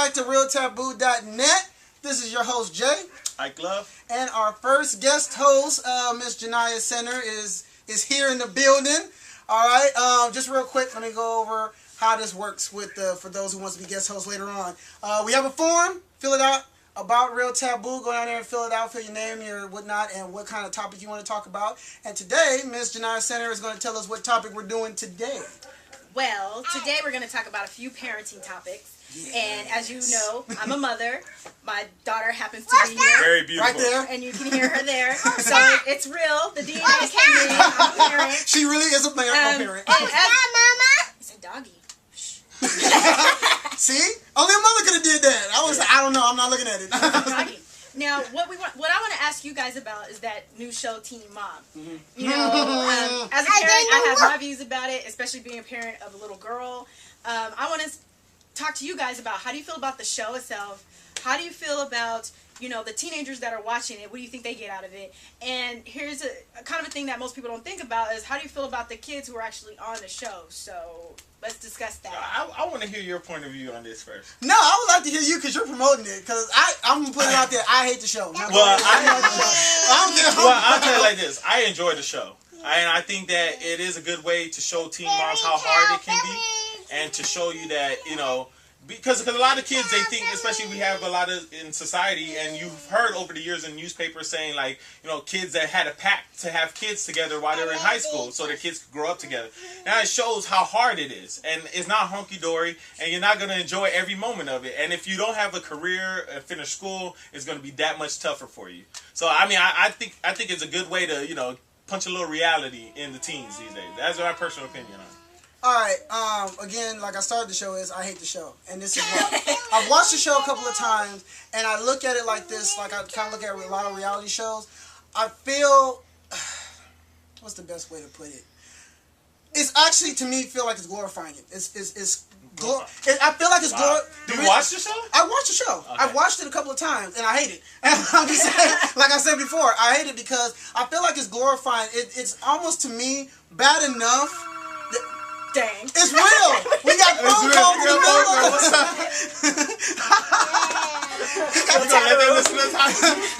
back to RealTaboo.net. This is your host, Jay. Ike Love. And our first guest host, Miss Janiyah Center, is here in the building. All right. Just real quick, let me go over how this works with for those who want to be guest hosts later on. We have a form. Fill it out about Real Taboo. Go down there and fill it out. Fill your name, your whatnot, and what kind of topic you want to talk about. And today, Miss Janiyah Center is going to tell us what topic we're doing today. Well, today we're going to talk about a few parenting topics. Yes. And as you know, I'm a mother. My daughter happens to be here. Very beautiful. Right there. And you can hear her there. So it's real. The DNA came in. I'm a parent. She really is a parent. Mama? It's a doggy. See? Only a mother could have did that. I don't know. I'm not looking at it. Now, what I want to ask you guys about is that new show, Teen Mom. Mm-hmm. You know, as a parent, I have my views about it, especially being a parent of a little girl. I want to talk to you guys about how do you feel about the show itself? How do you feel about, you know, the teenagers that are watching it? What do you think they get out of it? And here's a kind of a thing that most people don't think about is how do you feel about the kids who are actually on the show? So let's discuss that. I want to hear your point of view on this first. No, I would like to hear you because you're promoting it. Because I'm going to put it out there. I hate the show. I'll tell you like this. I enjoy the show. And I think that it is a good way to show teen moms how hard it can be. And to show you that, you know, because a lot of kids, they think, especially we have a lot of in society, and you've heard over the years in newspapers saying, like, you know, kids that had a pact to have kids together while they were in high school so their kids could grow up together. Now it shows how hard it is, and it's not hunky-dory, and you're not going to enjoy every moment of it. And if you don't have a career and finish school, it's going to be that much tougher for you. So, I mean, I think it's a good way to, you know, punch a little reality in the teens these days. That's my personal opinion on it. Alright, again, like I started the show is, I hate the show. And this is why. I've watched the show a couple of times, and I look at it like this, like I kind of look at a lot of reality shows. I feel, what's the best way to put it? It's actually, to me, feel like it's glorifying it. I feel like it's glorifying. Do you watch the show? I watched the show. Okay. I've watched it a couple of times, and I hate it. And I'm just saying, like I said before, I hate it because I feel like it's glorifying. It's almost, to me, bad enough. Dang. It's real. We got phone calls in the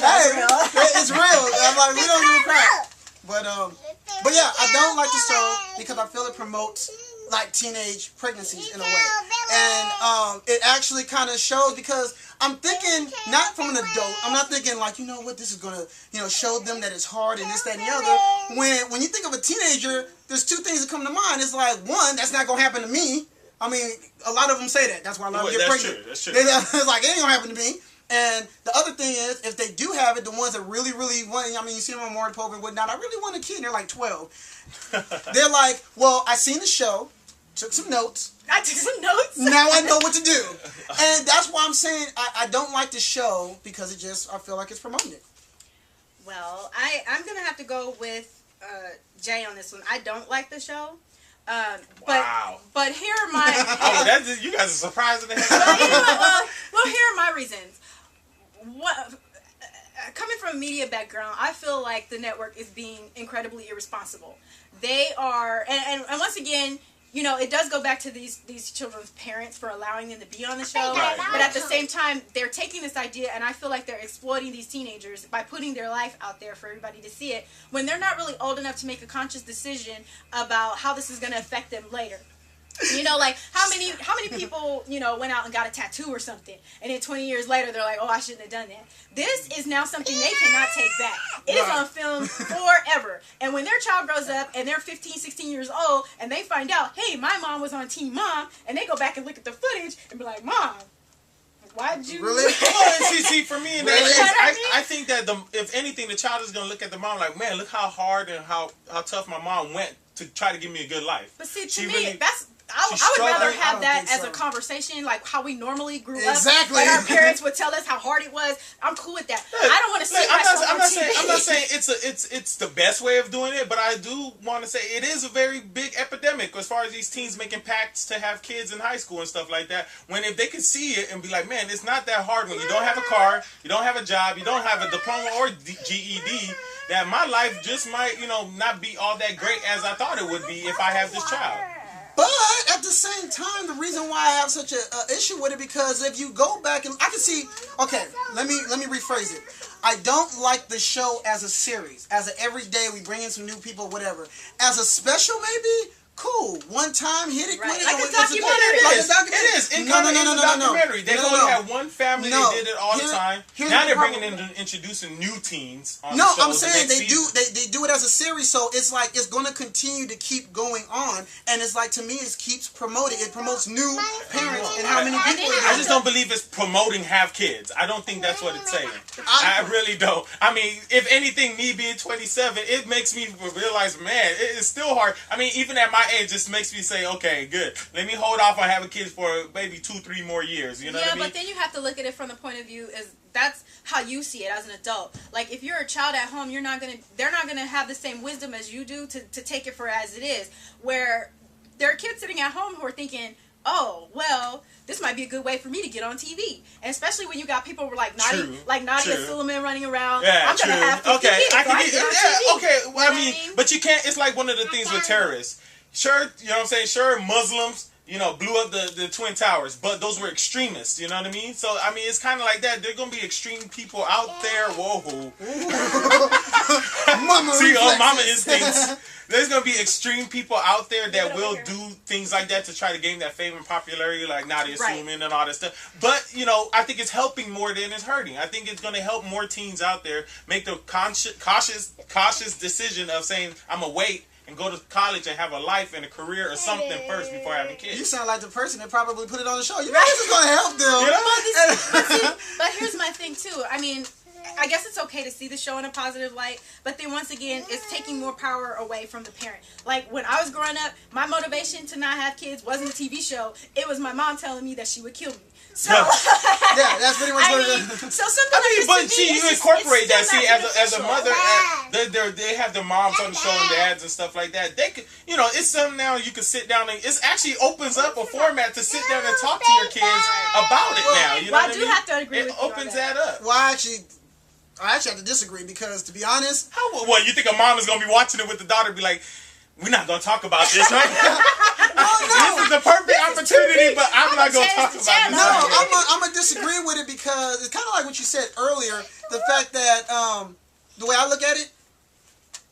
Hey, it's real. I'm like, we don't give a crap. But yeah, I don't like the show because I feel it promotes like teenage pregnancies in a way, and it actually kind of shows because I'm thinking not from an adult. I'm not thinking like, you know what, this is gonna, you know, show them that it's hard and this, that, and the other. When you think of a teenager, there's two things that come to mind. It's like, one, that's not gonna happen to me. I mean, a lot of them say that. That's why a lot of them get pregnant. That's true. It's like, it ain't gonna happen to me. And the other thing is, if they do have it, the ones that really, really want, I mean, you see them on Maury Povich and whatnot, I really want a kid, and they're like 12. They're like, well, I seen the show, took some notes. I took some notes. Now I know what to do. And that's why I'm saying I don't like the show because I feel like it's promoting it. Well, I'm going to have to go with Jay on this one. I don't like the show. Wow. But here are my... you guys are surprising the heck well, out of me. well, here are my reasons. Coming from a media background, I feel like the network is being incredibly irresponsible. They are... And once again... You know, it does go back to these children's parents for allowing them to be on the show. Right. But at the same time, they're taking this idea, and I feel like they're exploiting these teenagers by putting their life out there for everybody to see it when they're not really old enough to make a conscious decision about how this is going to affect them later. You know, like, how many people, you know, went out and got a tattoo or something, and then 20 years later, they're like, oh, I shouldn't have done that. This is now something they cannot take back. It is on film forever. And when their child grows up, and they're 15, 16 years old, and they find out, hey, my mom was on Teen Mom, and they go back and look at the footage, and be like, Mom, why'd you... Really? See, for me, and I think that, if anything, the child is going to look at the mom like, man, look how hard and how tough my mom went to try to give me a good life. But see, to me, I would rather have that as a conversation, like how we normally grew up. Exactly. Like our parents would tell us how hard it was. I'm cool with that. I don't want to see myself I'm not saying it's the best way of doing it, but I do want to say it is a very big epidemic as far as these teens making pacts to have kids in high school and stuff like that. When if they could see it and be like, man, it's not that hard when you don't have a car, you don't have a job, you don't have a diploma or GED. That my life just might, you know, not be all that great as I thought it would be if I have this child. But at the same time, the reason why I have such a issue with it, because if you go back and I can see, okay, let me rephrase it. I don't like the show as a series, as a everyday we bring in some new people, whatever. As a special, maybe. Cool. One time, hit it. Right. Quit it. Like a It's documentary. like a It documentary. is. It No, kind of no, is no, a no, no, no. documentary. They've No, only no. had one family No. that did it all the time. Here's Now the they're bringing problem. in and introducing new teens on No, the shows I'm the saying next they season. they do it as a series, so it's like it's going to continue to keep going on, and it's like to me it keeps promoting. It promotes new parents and how many people. I just don't believe it's promoting have kids. I don't think that's what it's saying. I really don't. I mean, if anything, me being 27, it makes me realize, man, it is still hard. I mean, even at my age, it makes me say, okay, good. Let me hold off on having kids for maybe 2-3 more years. You know what I mean? But then you have to look at it from the point of view is that's how you see it as an adult. Like if you're a child at home, they're not gonna have the same wisdom as you do to take it for as it is. Where there are kids sitting at home who are thinking, oh, well, this might be a good way for me to get on TV. And especially when you got people like Nadia Suleiman running around. Yeah, I'm true. gonna have 50 Okay, kids, I so can can get, get on yeah, TV. okay. Well, You I know mean, what I mean? but you can't. It's like one of the things with terrorists. Sure, you know what I'm saying? Sure, Muslims, you know, blew up the Twin Towers, but those were extremists, you know what I mean? So, I mean, it's kind of like that. There are going to be extreme people out there. Whoa. Mama See, reflexes. mama instincts. There's going to be extreme people out there that will do things like that to try to gain that fame and popularity, like Nadia Suleiman and all that stuff. But, you know, I think it's helping more than it's hurting. I think it's going to help more teens out there make the cautious decision of saying, I'm going to wait and go to college and have a life and a career or something first before having kids. You sound like the person that probably put it on the show. You know this is going to help them. You know? But here's my thing too. I mean, I guess it's okay to see the show in a positive light, but then once again, it's taking more power away from the parent. Like when I was growing up, my motivation to not have kids wasn't a TV show. It was my mom telling me that she would kill me. So Yeah, that's pretty much what it is. So something like this but to me, see, it's you just- incorporate that. it's still See, not as a beneficial. mother, they have their moms on the show and dads and stuff like that. They could, you know, it's something now you can sit down and it actually opens up a format to sit down and talk to your kids about it now. You know Well, I what do I mean? have to agree It with you on opens that. that up. Well, I actually have to disagree because, to be honest, What, you think a mom is going to be watching it with the daughter and be like, we're not going to talk about this, right? This is the perfect opportunity, but I'm not going to talk about this. no, I'm gonna disagree with it because it's kind of like what you said earlier. The fact that the way I look at it,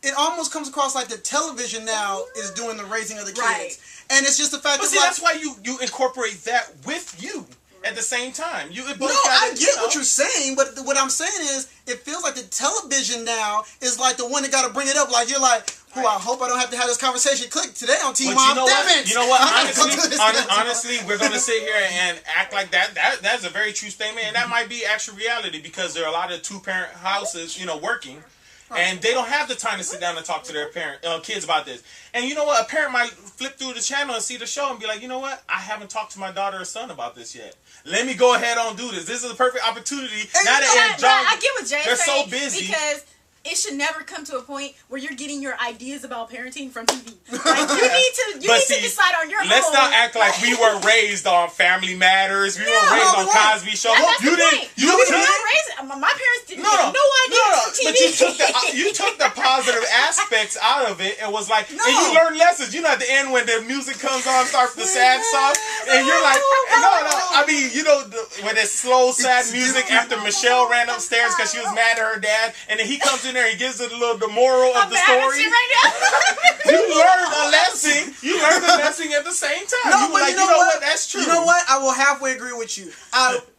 it almost comes across like the television now is doing the raising of the kids, Right. and it's just the fact But that see, that's why you incorporate that with you at the same time. You both No, gotta, I get what you're saying, but what I'm saying is, it feels like the television now is like the one that got to bring it up. Like you're like, oh, I hope I don't have to have this conversation. Click today on Team But Mom. you know Damn what? it! You know what? I'm gonna go do this now. Honestly, we're gonna sit here and act like that. That's a very true statement, and that might be actual reality because there are a lot of two-parent houses, you know, working. And they don't have the time to sit down and talk to their kids about this. And you know what? A parent might flip through the channel and see the show and be like, you know what? I haven't talked to my daughter or son about this yet. Let me go ahead and do this. This is a perfect opportunity. Now that I get what Jay's they're saying. so busy. Because it should never come to a point where you're getting your ideas about parenting from TV. Like you need to decide on your own. Let's not act like we were raised on Family Matters. We were raised on Cosby Show. That's the point. You We were didn't. not raised. My parents didn't No, have no ideas from TV. But you took the positive aspects out of it and was like, and you learned lessons. You know, at the end when the music comes on, starts the sad song, and you're like, no. I mean, you know, when it's slow, sad music after Michelle ran upstairs because she was mad at her dad, and then he comes in there and gives it the moral of the story. Right now. You learned a lesson. You learned a lesson at the same time. No, you were but like, you know what? That's true. You know what? I will halfway agree with you.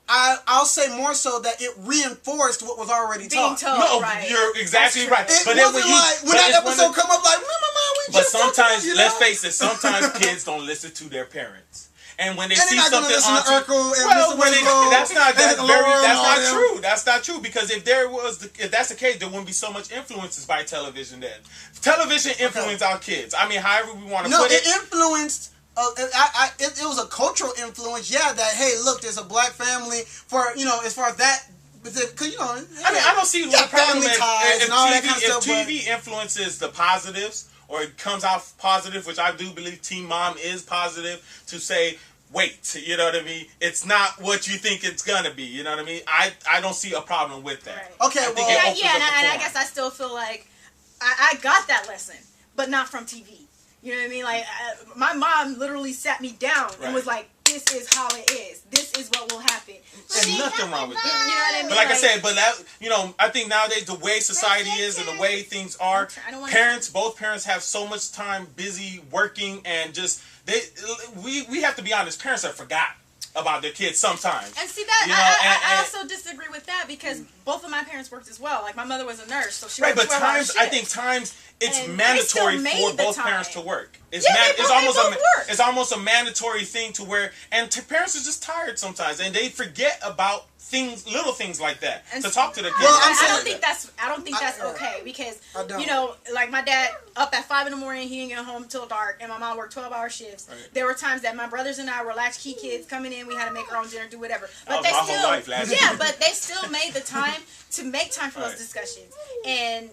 I'll say more so that it reinforced what was already Being taught. told. No, Right. you're exactly right. It But then wasn't like when that episode come up, like, we But just talked about, sometimes, you let's know? face it, sometimes kids don't listen to their parents. And when they And see they're not gonna something listen on to Urkel and well, Mr. when Winslow that's not and Laura and all not them. true. That's not true because if that's the case, there wouldn't be so much influences by television then. Television influenced our kids. I mean, however we want to No, put it influenced. It was a cultural influence. Yeah, that hey, look, there's a black family for as far as that. Because I mean, I don't see what problem family ties if and all TV, that kind of if stuff. TV influences the positives or it comes out positive, which I do believe Teen Mom is positive to say. Wait, you know what I mean? It's not what you think it's gonna be. You know what I mean? I don't see a problem with that. Right. Okay, I think well, it opens up and the I forum. guess I still feel like I got that lesson, but not from TV. You know what I mean? Like, my mom literally sat me down and was like, this is how it is. This is what will happen. There's nothing wrong with that. You know what I mean? But like I said, but that, you know, I think nowadays the way society is and the way things are, both parents have so much time busy working and just we have to be honest. Parents have forgotten about their kids sometimes. And see that, you know, I also disagree with that because both of my parents worked as well. Like, my mother was a nurse, so she right. worked But 12-hour times, shifts. I think times it's And mandatory they still for made both the parents to time. work. It's Yeah, it's almost a mandatory thing to where, and parents are just tired sometimes, and they forget about things, little things like that, And to talk to their kids. Well, I don't think that's okay because don't. you know, like, my dad up at 5 a.m, he didn't get home till dark, and my mom worked 12-hour shifts. Right. There were times that my brothers and I were latchkey kids coming in. We had to make our own dinner, do whatever. But That was my whole life last year. but they still made the time to make time for those Right. discussions. And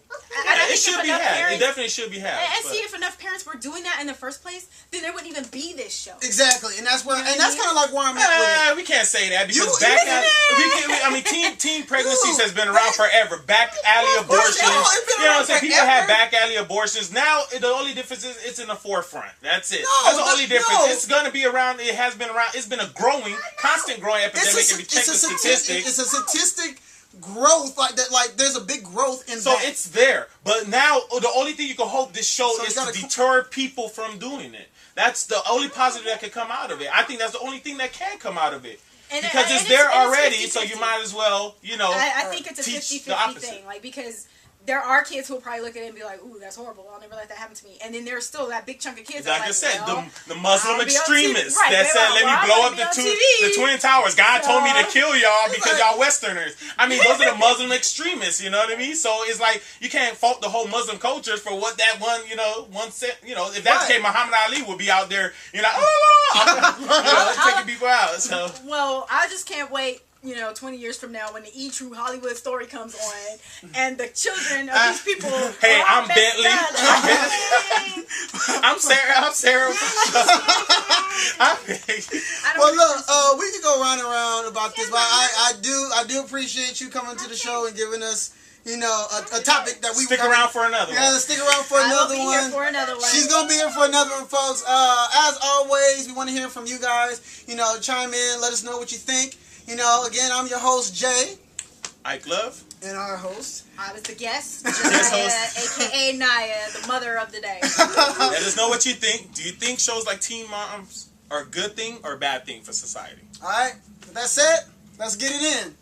Yeah, it should be had. It definitely should be had. And but- see, if enough parents were doing that in the first place, then there wouldn't even be this show. Exactly, and that's where, You know and what I that's mean? kind of like where I'm at with it. We can't say that because You- teen pregnancies has been around forever. Back alley abortions. it's been You know what I'm around saying? People had forever. back alley abortions. Now the only difference is it's in the forefront. That's it. No, That's the but only difference. no. It's gonna be around. It has been around. It's been a growing, constant growing epidemic. If you check the statistics. It's a statistic growth like that. Like, there's a big growth in So that. it's there, but now the only thing you can hope this show So is it's to gotta deter people from doing it. That's the only positive that can come out of it. I think that's the only thing that can come out of it. And Because and it's there and already, 50-50. so you might as well, you know. I think it's a teach 50-50 the opposite. thing, like, because there are kids who will probably look at it and be like, ooh, that's horrible, I'll never let that happen to me. And then there's still that big chunk of kids that Like are I like, said, well, the Muslim I'll be on TV. extremists Right, that they're said, like, let well, me I'm blow gonna up be on the TV. Twin Towers. God told me to So- kill y'all because y'all Westerners. I mean, those are the Muslim extremists, you know what I mean? So it's like, you can't fault the whole Muslim culture for what that if that Right. came, Muhammad Ali would be out there, taking people out. So Well, I just can't wait, 20 years from now when the E! True Hollywood story comes on and the children of these people. Hey, are I'm messed Bentley. up. I'm Sarah. I don't Well, think look, it's- we could go round and round about this, but I do appreciate you coming to the show and giving us, a topic that we Stick around for another one. Stick around for I will another be one. here for another one. She's gonna be here for another one, folks. As always, we want to hear from you guys. Chime in, let us know what you think. Again, I'm your host Jay, Ike Love. and our host. I was the guest, Guest Josiah, aka Naya, the mother of the day. Let us know what you think. Do you think shows like Teen Moms are a good thing or a bad thing for society? All right, with that said, let's get it in.